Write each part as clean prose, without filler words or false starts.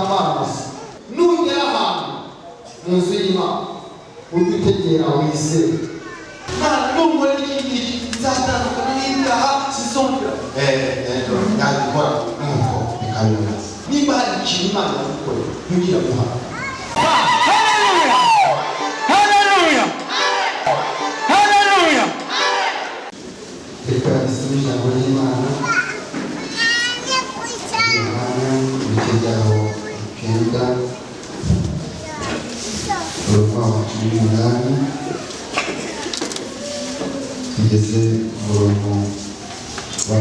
amazi nugera ahantu mu nzu y'Imana udutegera wizeye Imana n'umugore n'iki nzatandukana n'ibyaha sizongera ntabikora nuko bikanyura niba hari ikintu Imana yakora ntugira guhana. Haleluya, haleluya. Reka dusome ijambo ry'Imana ibice byaho icyenda umurongo wa 18 tugeze ku murongo wa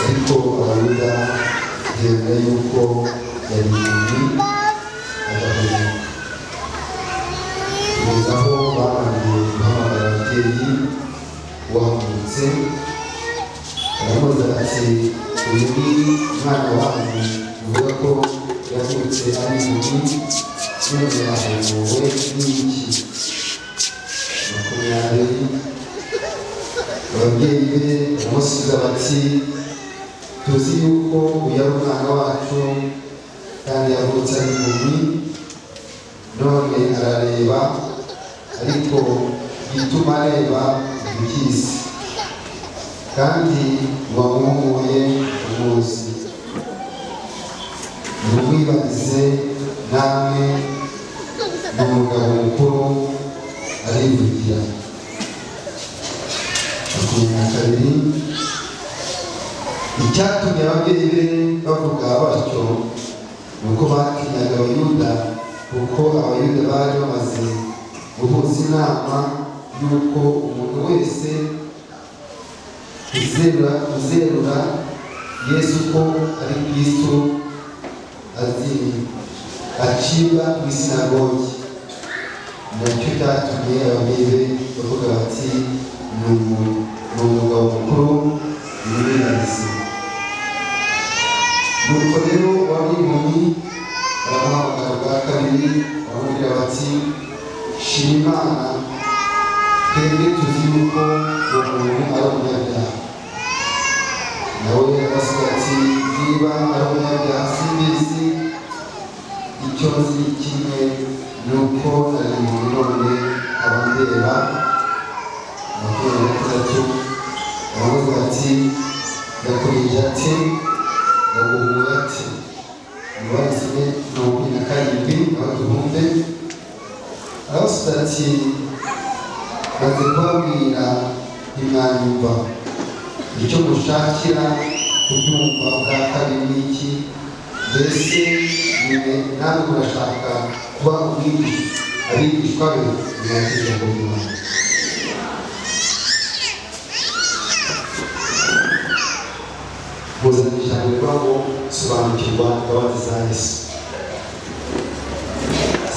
ariko Abayuda bemera yuko yari impumyi agahuza kugeza aho babanje guhamagara ababyeyi wahumutse aramubaza ati uyu ni umwana wanyu uvuga ko yavutse ari impumyi none ahumuwe n'iki? 20 ababyeyi be baramusubiza bati tuzi yuko uyu ari umwana wacu kandi yavutse ari impumyi none arareba ariko igituma areba ntibikizi kandi wamuhumuye umuzi ntumwibarize namwe ni umugabo mukuru arivugira. 22 icyatumye ababyeyi be bavuga batyo nuko batinyaga Abayuda kuko Abayuda bari bamaze guhuza inama yuko umuntu wese uzerura Yesu ko ari Kristo acibwa mu isinagogi. Nacyo cyatumye ababyeyi be bavuga bati ni umugabo mukuru w'ibinyabizi. Nuko rero wari impumyi baramuhamagara bwa kabiri baramubwira bati shima Imana twebwe tuzi yuko uwo muntu ari umunyabyaha. nawe arasubiza ati niba ari umunyabyaha simbizi, icyo nzi kimwe ni uko ari umuntu none abandeba. 23 aravuga ati yakurije ati yaguhuye ati mubazime 27 aho tubumve. Arasubiza ati maze kubabwira ntimwanyumva, icyo mushakira kubyumva bwa kabiri n'iki? Mbese namwe murashaka kuba abigishwa be? Mwakiriye ku Imana. Muzana ijambo rivuga ngo sobanukirwa imbabazi za Yesu.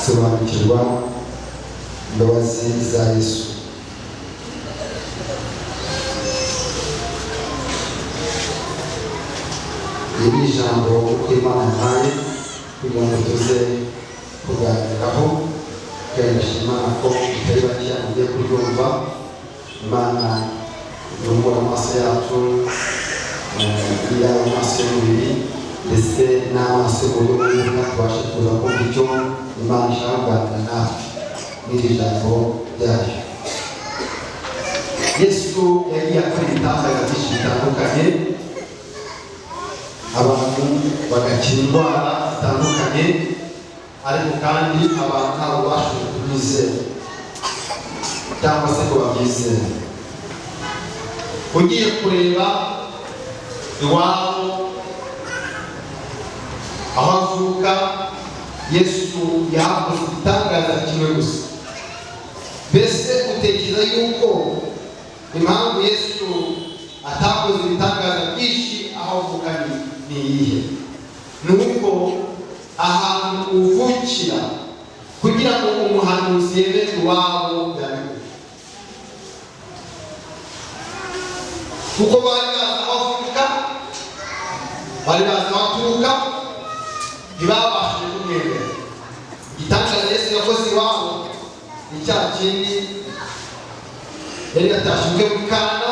Sobanukirwa imbabazi za Yesu. Iri jambo uko Imana yahaye kugira ngo tuze kuganiraho, kenshi Imana ko itari bakeya mugiye kuryumva. Imana yungura amaso yacu, amaso y'umubiri ndetse n'amaso y'uburyo bw'umwuka, tubashe kuza kumva icyo Imana ishaka kuganira natwe n'iri jambo ryayo. Yesu yagiye akora ibitangaza byinshi bitandukanye, abantu bagakira indwara zitandukanye, ariko kandi abantu ntabwo bashoboye kumwizera cyangwa se ngo babyizere. Ugiye kureba iwabo aho avuka, Yesu yakoze igitangaza kimwe gusa. Mbese utekereza yuko impamvu Yesu atakoze ibitangaza byinshi aho avuka ni iyihe? Ni uko ahantu uvukira kugira ngo umuhanuzi yemerwe iwabo byari kuko bari bazi abavuka, bari bazi abaturuka, ntibabashije kumwemera. Igitangaza Yesu yakoze iwabo ni cya kindi yari yatashe ubwe mu Kana,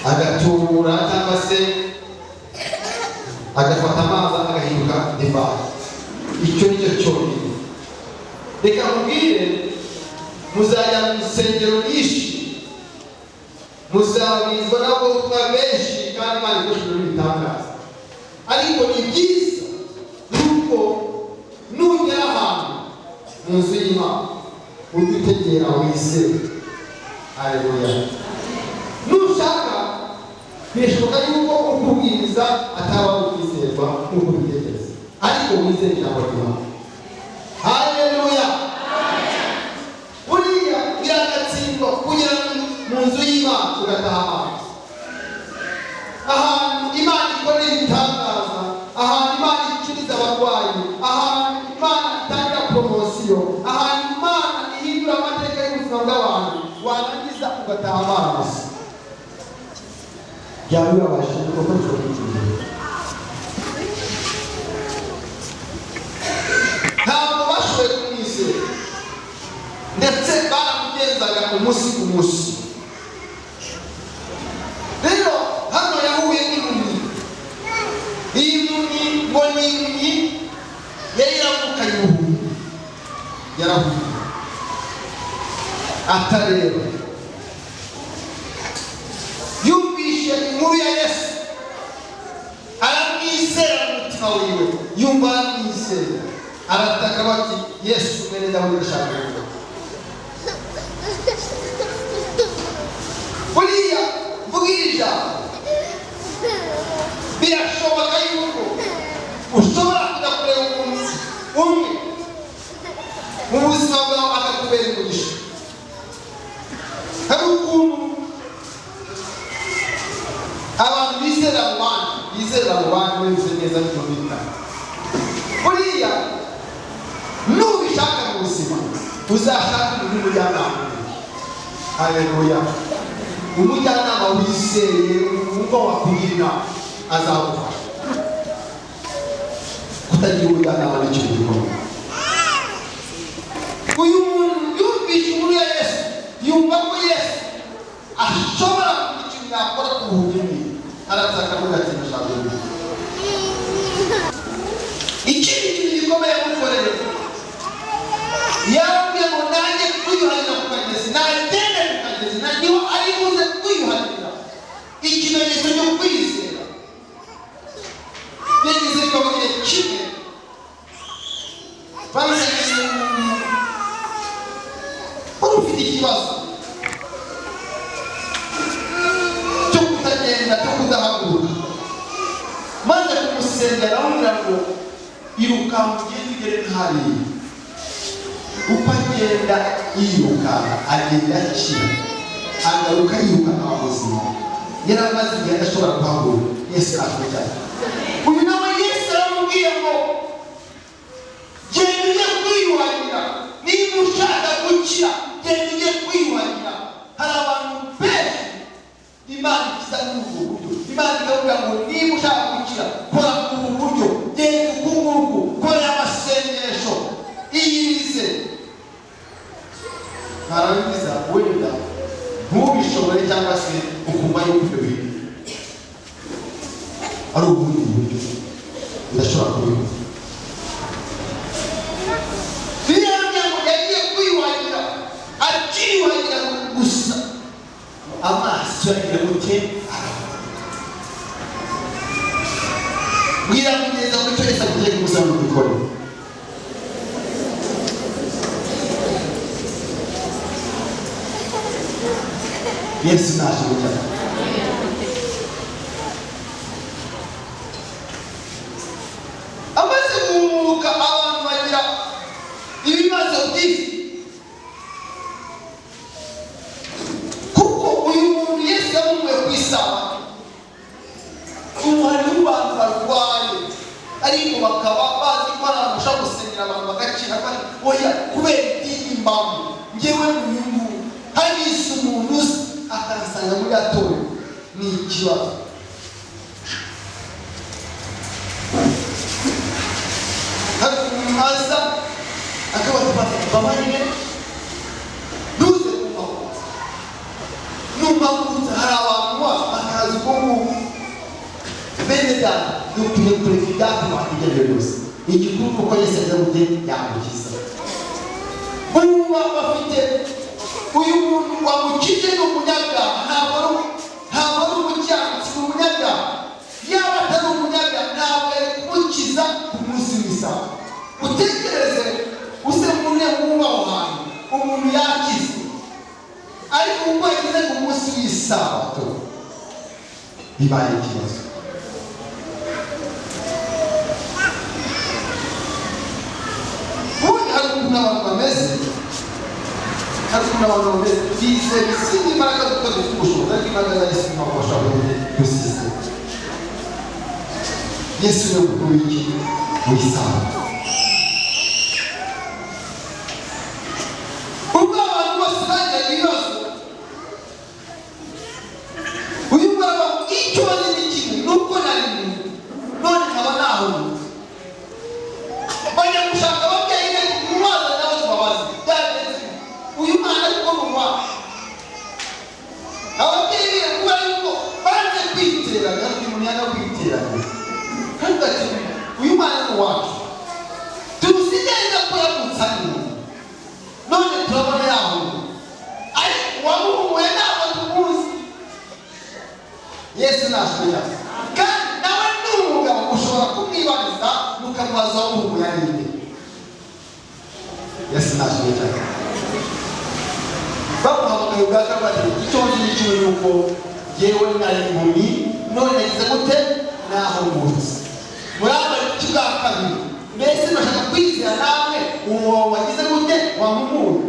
agatubura cyangwa se agafata amazi agahinduka divayi. Icyo ni cyo cyonyine. Reka mubwire, muzajya mu nsengero nyinshi, muzabwizwa n'abakobwa benshi kandi Imana ikoresheje ibitangaza, ariko ni byiza nuko nugera ahantu mu nzu y'Imana ujye utegera wizere. Haleluya. Nushaka birashoboka yuko ukubwiriza ataba ukwizerwa nk'uko bitekereza, ariko wizere ijambo ry'Imana. Haleluya. Buriya biragatsindwa kugera mu nzu y'Imana ugataha amazi. Ahantu Imana ikora ibitangaza, ahantu Imana ikiriza abarwayi, ahantu Imana itangira promosiyo, ahantu Imana ihindura amateka y'ubuzima bw'abantu, warangiza ugataha amazi. Byaba bibabashije kuko bishobora. Ntabwo bashoboye kumwizera, ndetse baramugenzaga umunsi ku munsi. Rero hano yahuye n'impumyi. Iyi mpumyi ngo ni impumyi yari yaravukanye ubuhumyi, yarahuye atareba. Yumvishe inkuru ya Yesu, aramwizera mu mutima wiwe, yumva aramwizera, arataka bati, Yesu mwene Dawidi ndashaka kuvuga. Buriya mvugirija birashoboka yuko ushobora kujya kureba umuntu umwe mu buzima bwawe akakubera umugisha. Hari ukuntu abantu bizera mu bandi bemeze neza n'ibyo bita. Buriya nubishaka mu buzima uzashaka umuntu w'umujyanama. Haleluya. Umujyanama wizeye wumva wakugira inama azagufasha. Kutagira umujyanama n'icyo gikomeye. Uyu muntu yumvishe inkuru ya Yesu, yumva ko Yesu ashobora kugira ikintu yakora ku buhumyi, arataka avuga ati ndashaka kuvuga. Ikindi kintu gikomeye mukorere, yambwiye ngo nanjye kwiyuhagira ku kagezi, nagende ku kagezi, nanjyeho ari buze kwiyuhagira. Ikimenyetso cyo kwizera yagize ko mu gihe kimwe bamuzaniye wari ufite ikibazo cyo kutagenda, cyo kudahaguruka, maze kumusengera amubwira ngo iruka ugende ugere hariya. Uko agenda yiruka agenda akira, agaruka yiruka nta buzima. Yari amaze igihe adashobora guhaguruka. Yesu aramujyana. Uyu nawe Yesu aramubwiye ngo genda ujye kwiyuhagira, niba ushaka gukira genda ujye kwiyuhagira. Hari abantu benshi Imana ikiza n'ubu buryo. Imana ikavuga ngo niba ushaka gukira kora ubu buryo, genda uku nguku, kora amasengesho, iyirize. Harangiza wenda ntubishobore cyangwa se ukumva yuko ibyo bintu ari ubundi buryo udashobora kubikora. Birambye ngo yagiye kwiyuhagira, akiyuhagira gusa amaso yagira gute bwira kugeza ku cyo Yesu agiye kumusaba mu gukora. Yesu nashimwe. Amaze guhumuka abantu bagira ibibazo byinshi, kuko uyu muntu Yesu yamumuye ku isabato. Hari n'abantu barwaye ariko bakaba bazi ko ari abantu bashobora gusengera abantu bagakira, oya kubera mbamo ngewe uyu hari umuntu akansanga muri atoyo ni ikibazo. Hari umaza akaba babarire duze numva hari abantu bakazi ko bene da dukwiye kureka kubategera byose igikuru kuko Yesu yavuze yamukiza. Ubu bafite uyu muntu wamukije n'umunyaga ntabwo ari umukiranutsi n'umunyaga yaba atari umunyaga ntabwo ari kumukiza ku munsi w'isaha. Utekereze use mune w'aho hantu umuntu yakize ariko ubwo yagize ku munsi w'isabato bibaye ikibazo. N'abantu bameze bize bisindi imbaraga kuko dufite ubushobozi ariko imbaraga za Yesu ntabwo bashobora gusiza. Yesu ni umukuru w'iki w'isabato. Ubwo abantu bose bagira ibibazo uyu mugabo icyo bazi ni kimwe nuko nari none nkaba nahunze bajya gushaka ababyeyi be kumubaza nawe tubabaze byagenze uyu mwana ariko mumwa ababyeyi be kuba yuko baje kwiteranya umuntu yaga kwiteranya kandi ati uyu mwana ni wacu turusigenda ko yamutsanye none turabona yaho ariko wamuhumuye ntabwo tumuzi. Yesu nashobora kandi nawe ni umugabo ushobora kumwibariza mukamubaza wamuhumuye ari nde. Yesu nashobora bamuhamagaye ubwa kabiri icyo nzi n'ikintu nuko yewe nari impumyi none nagize gute nahumutse murambara iki bwa kabiri mbese nashaka kwizera namwe uwo wagize gute wamuhumuye.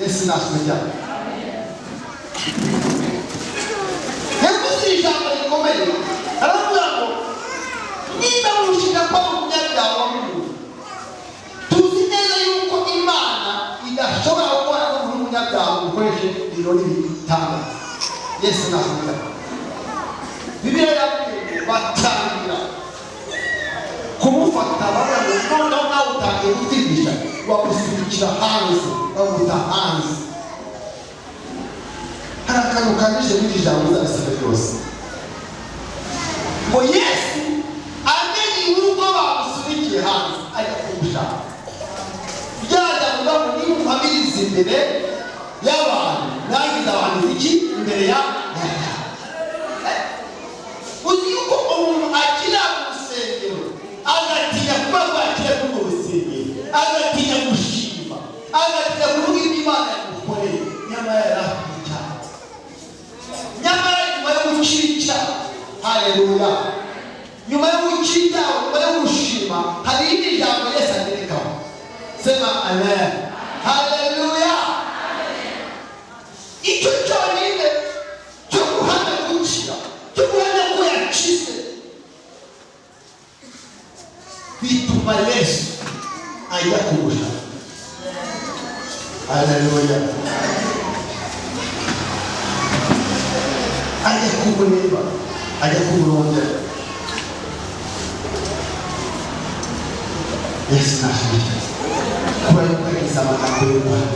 Yesu nashobora yavuze ijambo rikomeye aravuga ngo niba mushika kwa umunyabyaha wamuhumuye tuzi neza yuko Imana idashobora gukora n'umunyabyaha ukoreshe ibirori bitangaza. Yesu nashobora Bibiliya yavuze batangira kumufata bavuga ngo noneho nawe utangiye gutigisha wamusubikira hanze bamuta hanze. Hari akantu kanyuze muri ijambo uzabisaba ryose ngo Yesu amenye urugo bamusubikiye hanze ajya kumushaka byajya kuvuga ngo niba umuhamiriza imbere y'abantu nangiza abantu iki imbere ya uzi yuko umuntu akira mu rusengero agatinya kuba rwakira kuri urwo rusengero agatinya gushima agatinya kuvuga ibyo Imana yamukoreye nyamara yarahari cyane nyamara nyuma yo gucica haleluya nyuma yo gucica nyuma yo gushima hari indi jambo Yesu agerekaho sema amen haleluya. Icyo cyonyine cyo guhana gukira cyo guhana ko yakize bituma Yesu ajya kumushaka. Haleluya. Ajya kumureba ajya kumurondera. Yesu nashimye kuba yukagize amagambo y'Imana.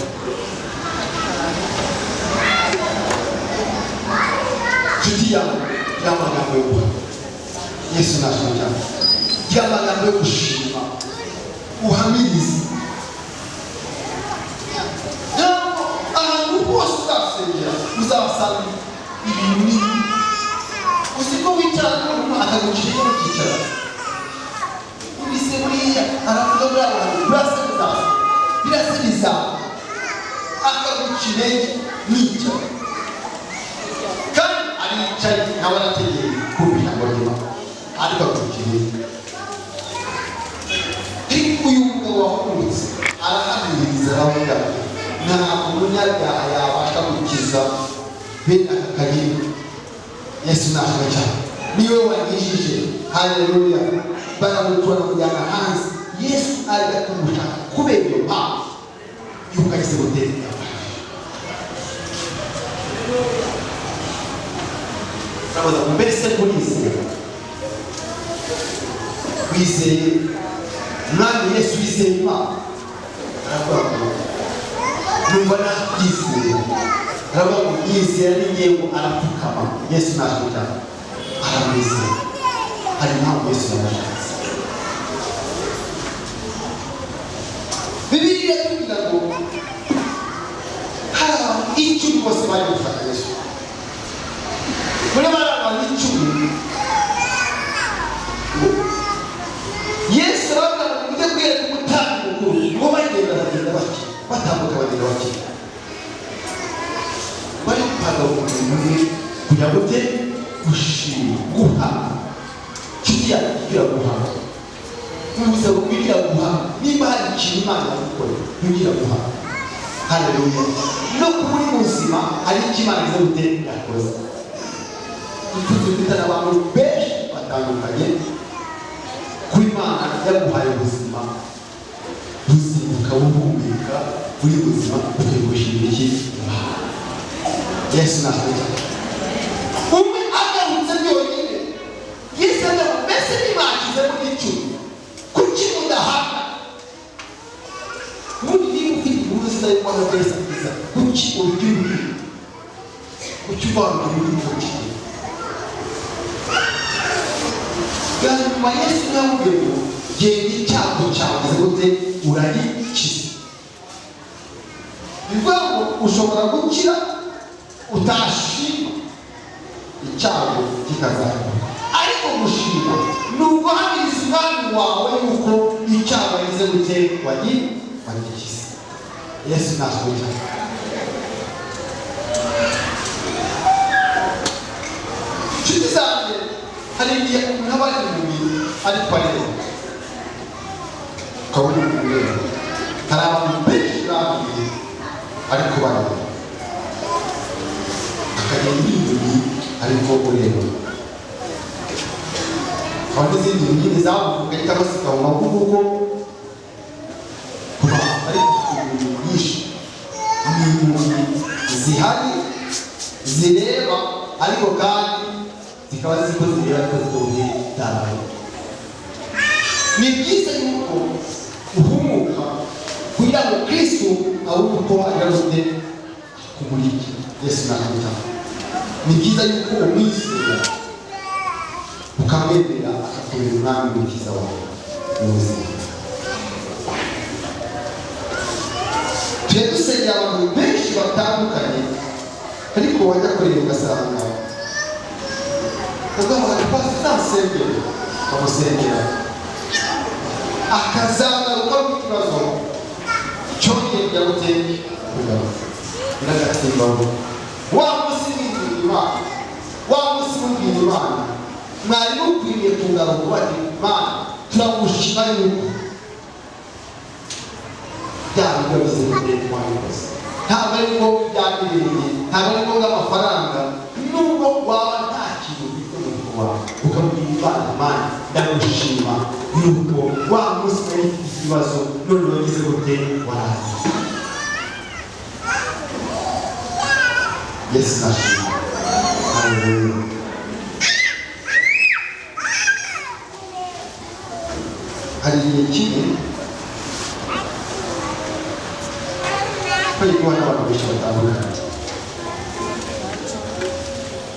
Tutia y'amagambo y'Imana. Yesu nashimye y'amagambo yo gushima uhamiriza ahantu hose uzasengera uzasanga ibintu uziko wicara n'umuntu akagucira iyo ukicara ubise buriya aravuga muri abantu birasibiza akagucira nicara kandi aricaye nawe arategeye kumvira ngo nyuma ariko akagucira uyu mugabo wahumutse arahamiriza aravuga ntabwo umunyabyaha yabasha gukiza bene aka kagira. Yesu nashimye cyane niwe wanyishije haleluya baramutora kujyana hanze. Yesu ajya kumushaka kubera iyo mpamvu yuko ageze gutera abaza mbese kurize wizeye mwami Yesu wizeye Imana aravuga ngo numva nabyizeye aravuga ngo yizera n'ingengo arapfukama Yesu nashaka aramwizeye hari impamvu Yesu yamashaka Bibiliya itubwira ngo hari abantu icumi bose bari gufata Yesu muri bari abantu icumi Yesu aravuga ngo mujye kwereka umutambyi mukuru ngo bagenda bati batambuka bagenda bati bari gupanga umwe kugira ngo te gushima guha kiriya kugira guha ubuze kugira guha niba hari ikintu Imana yakora kugira guha haleluya no kuri muzima hari icyo Imana izo gutera yakoze tutuzitana abantu benshi batandukanye kuri Imana yaguhaye ubuzima buzimuka buhumeka buri buzima utegushira iki Yesu nashaka umwe agarutse byonyine Yesu aravuga mbese nibakize mu icumi kuki mudahana muri ufite ubuzima y'Imana bwese bwiza kuki ubyuye kuki ubana muri kuki Ganyuma Yesu yavuze ngo genda icyago cyawe gute uragikiza bivuga ngo ushobora gukira utashima icyago kikazaza ariko gushima nubwo hamiriza umwami wawe yuko icyago yize gute wagikiza Yesu nashaka nshuti zanjye hari igihe umuntu aba ari mu mubiri ariko areba ukabona ureba hari abantu benshi bahuye ariko bareba akagenda inyuma ariko ureba hari n'izindi nyine zavuga cyangwa se ukabona kuko kuba ariko ibintu byinshi n'ibintu zihari zireba ariko kandi zikaba ziko zireba ko zitoye tabaye ni byiza yuko uhumuka kugira ngo Kristo awuko agarute kumuriki Yesu nashaka ni byiza yuko umwizera ukamwemera akakubera umwami w'umukiza wawe n'ubuzima dusengera abantu benshi batandukanye ariko wajya kureba ugasanga ugahamagara pastor nasengera ukamusengera akazagaruka n'ikibazo cyongeye kujya gutera kugaruka biragatimbaho wa munsi w'ibintu Imana wa munsi w'ibintu Imana mwari mukwiriye kugaruka bati Imana turagushima yuko byaba byose bitwaye ntabwo ari ngo byabirinde ntabwo ari ngo amafaranga nubwo waba nta kintu ufite mu rugo wawe ukamubwira Imana ndagushima yuko wa munsi wari ikibazo none wagize gute waraza Yesu nashima haleluya hari igihe kimwe hari kuba n'abantu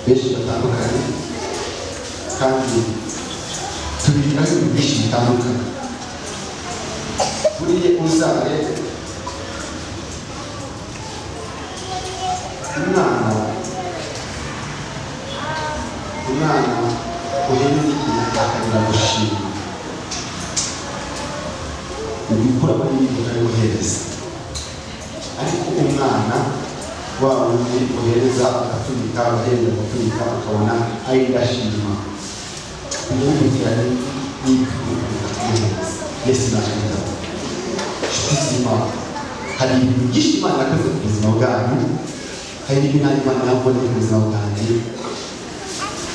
benshi batandukanye kandi tubigiraho ibintu byinshi bitandukanye buriya uzare umwana uhereza ikintu akagira gushima ubikura muri iyi mbuga y'ubuhereza ariko umwana wa wundi uhereza agapfunyika abahereza agapfunyika akabona ari indashima kumubwirane n'ibyohereza Yesu nashaka inshuti z'Imana hari ibintu byinshi Imana yakoze ku buzima bwanyu hari n'ibintu Imana yakoreye ku buzima bwanjye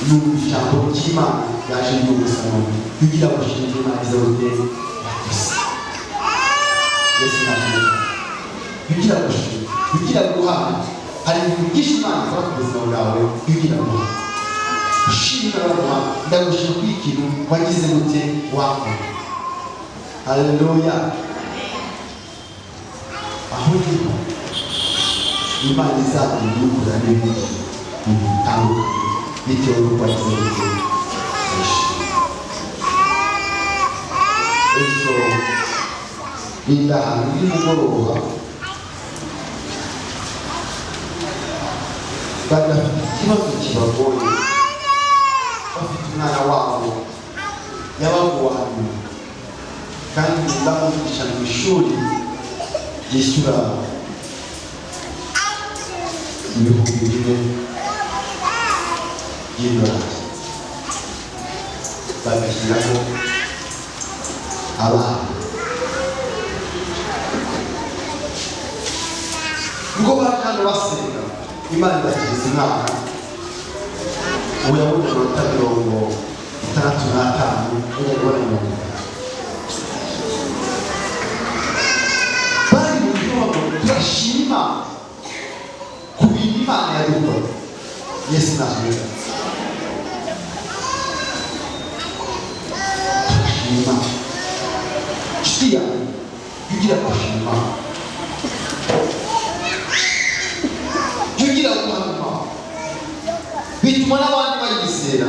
n'ijambo ry'Imana yaje mu buzima kugira ngo ushimire Imana izo gutera Yesu nashaka bigira gushima, bigira guhana. Hari ibintu byinshi Imana ikora ku buzima bwawe bigira guhana. Ushimira Imana, ndagushima ku ikintu wagize gute wakora. Haleluya. Aho niho Imana izakugura n'ibindi bitandukanye bitewe n'uko wagize gute. Ejo indahantu y'umugoroba badafite ikibazo kibagoye, bafite umwana wabo yabaguwanye kandi bamugisha mu ishuri yishyura ibihumbi 4 y'idolari, bagashyiraho abana. Ngo bakana basenga Imana ibakiriza umwana, ubu yabonye amanota 65 uyabona nyuma. Bari mu gihugu turashima ku bintu Imana yadukora. Yesu nashimira. Turashima. Shtia yugira kushima. Yugira kuhama. Bituma n'abandi bayizera.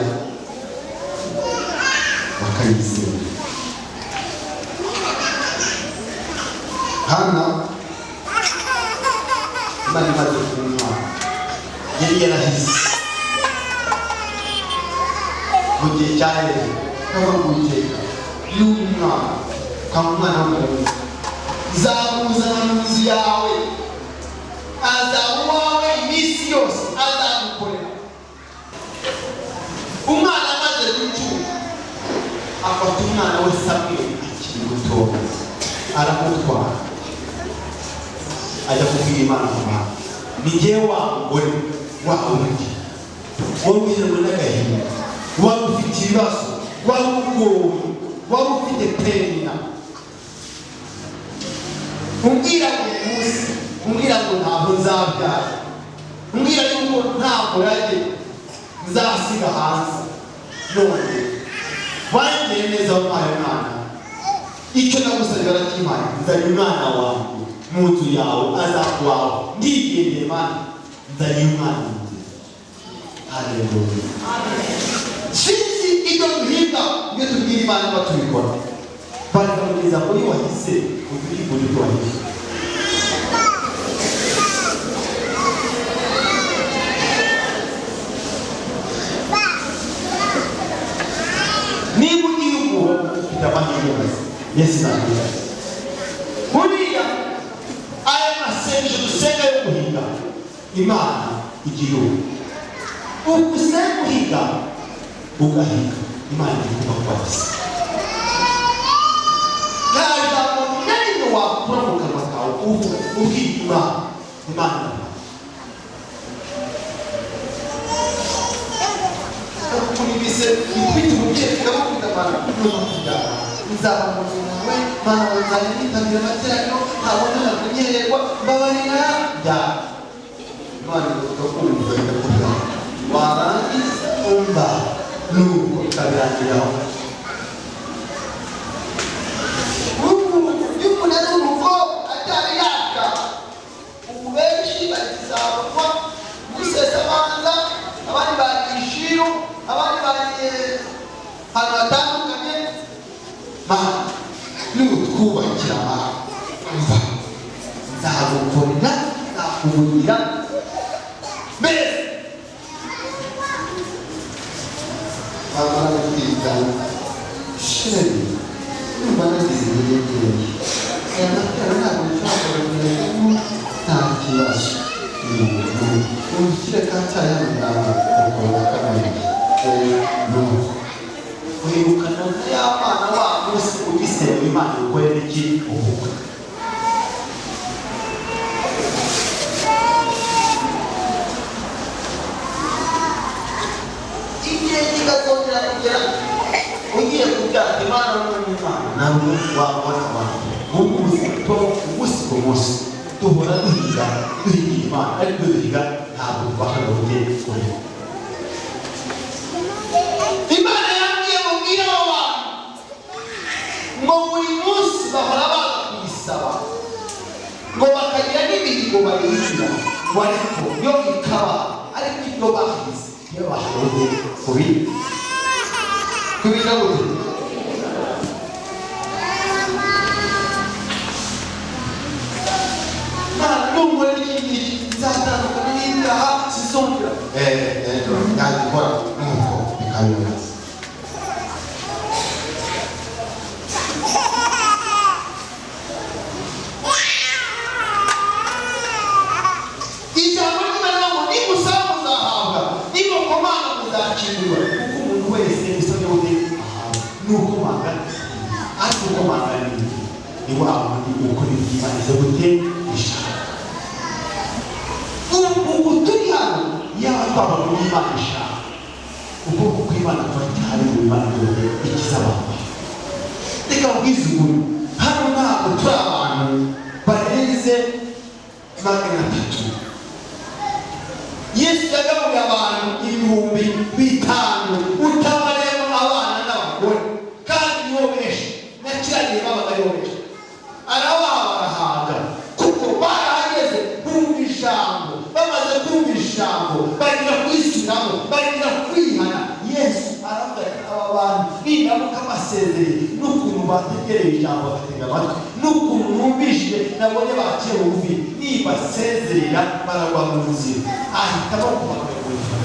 Bakayizera. Hana Imana imaze kumva yari yarahise mu gihe cya Yesu n'abaguteka y'umwana kamwana w'umuntu nzamuzana mu nzu yawe, azaba uwawe iminsi yose, azagukorera. Umwana amaze gucuka afata umwana we Samweli akiri mutoya aramutwara ajya kubwira Imana ngo ni njyewe wa mugore wawe undi wari uherewe n'agahinda, wari ufite ibibazo, wari ugowe, wari ufite pena. Umbwira ngo munsi, umbwira ngo ntabwo nzabyara, umbwira yuko nta murage nzasiga hanze. None wangiriye neza wampaye umwana, icyo nagusabye barakimpaye. Nzanye umwana wawe mu nzu yawe, azakuwawe. Ndigendeye Mana, nzanye umwana mu nzu. Haleluya. Sinzi ibyo duhinga iyo tubwira Imana ko tubikora, barakamugeza muri wahise ukuri muri ibyo wahise. Niba ugiye uguha ufite amahirwe Yesu ntabwo buriya aya masengesho dusenga yo guhinga Imana igihugu ugusenga guhinga ugahinga Imana ikuba kwose. Nta jambo na rimwe wakura mu kanwa kawe ubwira Imana kunibise ifite umubyeyi ukabukunda Mana n'umukunda nzaba mu nzu yawe Mana wanzanye nitabira amateraniro ntabona nakunyererwa mbabarira bya Imana ikakumva ikakugira warangiza umva nuko ikabirangiraho. Y'umuntu ari umukobwa atari yaka ubu benshi bakizabukwa gusesa abanza, abandi bagiye Ishiru, abandi bagiye ahantu hatandukanye. Mana nutwubakira Mana umva nzagukorera, nzakuvugira mbese abana kwitana sheri numva nagize ibirenge aya matara ntabwo nshobora kugeramo nta kibazo ushyire kanseri y'amaganga ukora kabiri nuko wirukana y'abana wabo bose ugisera Imana ukorera iki ubukwe. Igihe kigazongera kugera ugiye kubyara Imana n'Imana ntabwo wabona abantu ubu ubuzima umunsi ku munsi duhora duhiga Imana ariko duhiga ntabwo tubasha kujya kure. Imana yambwiye mubwire abo bantu ngo buri munsi bahora baza kuyisaba ngo bakagira n'imihigo bayigira ngo ariko yo ikaba ariko ibyo bahize iyo bashoboye kubika gute nubwo n'ikindi zatandukanye n'ibyaha zizongera yabikora nuko bikabibona. Ijambo ry'Imana ngo nimusaba muzahabwa, nimukomanga muzacirwa, kuko umuntu wese usabye undi ahabwa. Nukomanga ariko ukomanga ni wa wundi ukora iby'Imana ize gute ishaka. Ubu turi hano yaba twaba muri Imana ishaka ubwoko bw'Imana twari mu Imana dore ikizabamba. Reka ubwize ukuri hano ntabwo turi abantu barenze 300. Yesu yagaburiye abantu 5,000 utabareba abana n'abagore kandi nibo benshi nakiranye babaga benshi arabaha barahaga kuko barahageze bumva ijambo bamaze kumva ijambo bagira kwisubiramo bagira kwihana. Yesu aravuga ati aba bantu nindamuka amasezerere n'ukuntu bategereye ijambo bagatega amatwi n'ukuntu bumvishije nabone baciye bugufi nibasezerera baragwa mu buzima. Ahitamo kubagurira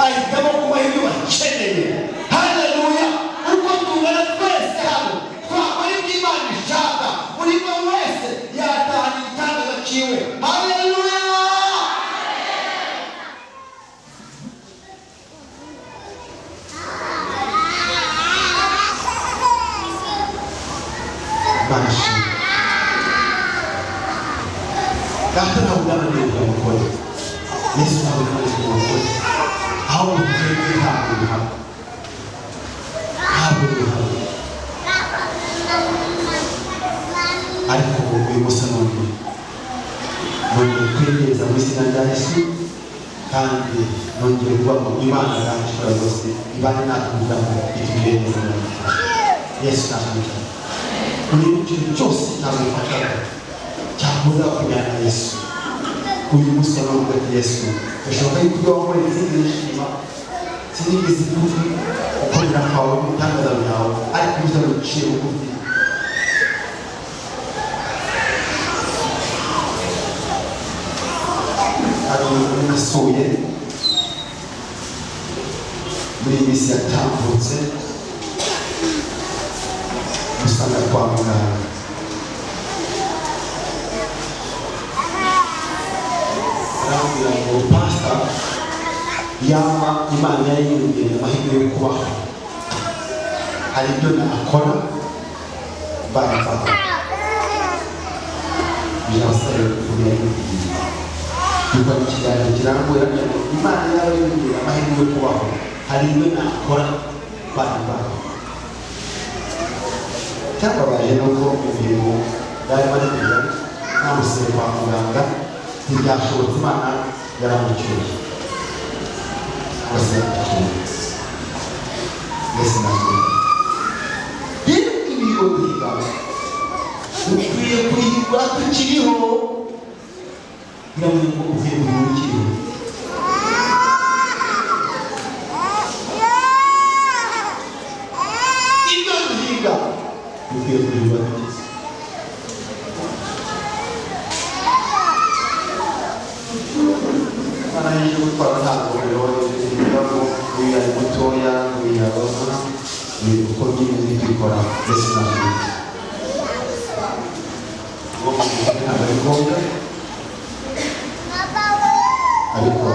ahitamo kubaha ibyo bakeneye. Haleluya! uko tungana twese hano twakora iby'Imana ishaka buri wese yatahana igitangaza ciwe. Haleluya! Bashi Data na udana ni mkono Yesu na udana ni mkono hao mkeni hapo ariko uyu musanoni nongeye kwiyeza mu izina rya Yesu kandi nongeye kuba mu Imana yacu rwose ibane natwe kugira ngo itugire neza. Yesu nashimira kuri ikintu cyose cyamufashaga cyakuza kujyana na Yesu. Uyu musanoni wa Yesu bishoboka yuko ibyo wakoreye izindi nshima sinigeze kuvuga ukorera kwawe umutangaza byawe ariko umusaruro uciye bugufi. Hari umusuye muri iyi minsi yatambutse usanga kwa muganga arambwira ngo pasita yaba Imana yayiyongera amahirwe yo kubaho hari ibyo nakora barafata birasaba kugira ibintu kuko ikiganiro kirambura Imana yayiyongera amahirwe yo kubaho hari ibyo nakora barafata cyababaye nuko ibintu bari bari kugira namusere kwa muganga ntibyashobotse Imana yaramucyuye Yesu nashimira. Rero ibigo biga ukwiye kuyigura tukiriho kugira ngo uvuye mu mukiriho. Ibyo biga ukwiye kuyigura tukiriho. Anayije gutwara ntabwo rero ngo uyu ari mutoya uyu arona uko nyine bikora. Yesu nashimira. Ntabwo ari ngombwa ariko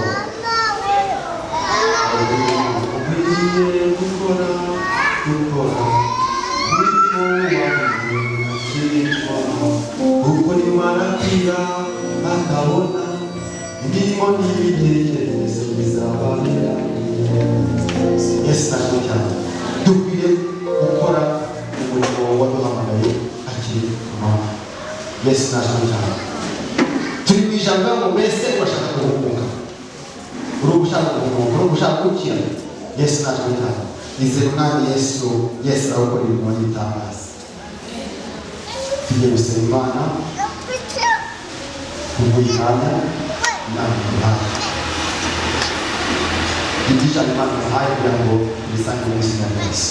ukwiriye gukora kuko niwarakira akabona imirimo n'ibitekerezo bizabanira. Yesu nashimira. Dukwiye gukora umurimo waduhamagaye akiri ku manywa. Yesu nashimira. turi mu ijambo ngo mbese urashaka guhumuka, uri ugushaka guhumuka, uri ugushaka gukira. Yesu natwe ntabwo izere umwami Yesu. Yesu arakora ibintu n'ibitangaza. Tugiye gusaba Imana kubw'Imana n'abantu iby'ijambo Imana yahaye kugira ngo bisange mu buzima bwacu.